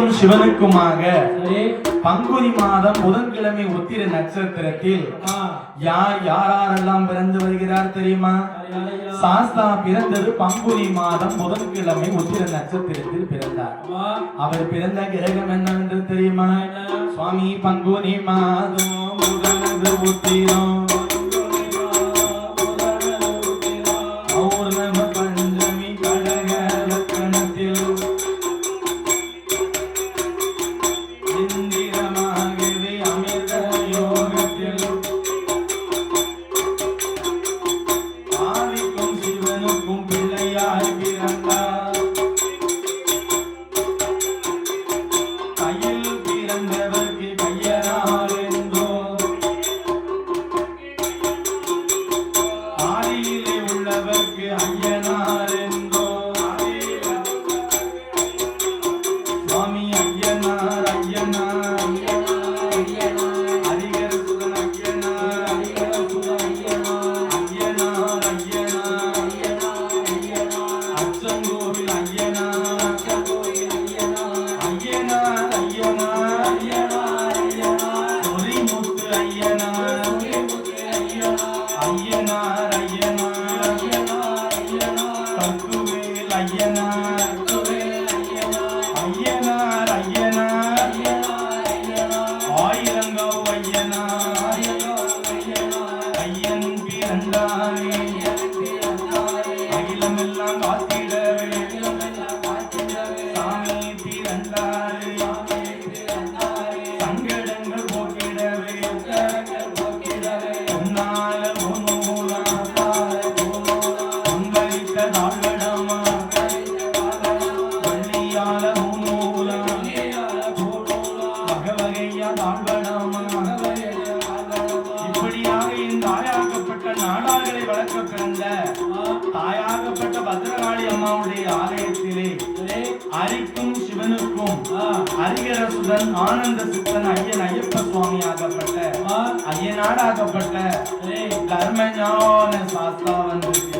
ஹரிக்கும் சிவனுக்குமாக பங்குனி மாதம் புதன்கிழமை உத்திர நட்சத்திரத்தில் யாரெல்லாம் பிறந்து வருகிறார் தெரியுமா? சாஸ்தா பிறந்தது பங்குனி மாதம் புதன்கிழமை உத்திர நட்சத்திரத்தில் பிறந்தார். அவர் பிறந்த கிரகம் என்னவென்று தெரியுமா? சுவாமி பங்குனி மாதம் புதனது உத்திரம் தாயாகப்பட்ட பத்ரகாளி அம்மாவுடைய ஆலயத்திலே ஹரிக்கும் சிவனுக்கும் ஹரிகரசுதன் ஆனந்த சித்தன் ஐயன் ஐயப்ப சுவாமி ஆகப்பட்ட ஐயனாடாகப்பட்ட தர்மஞான சாஸ்தா வந்து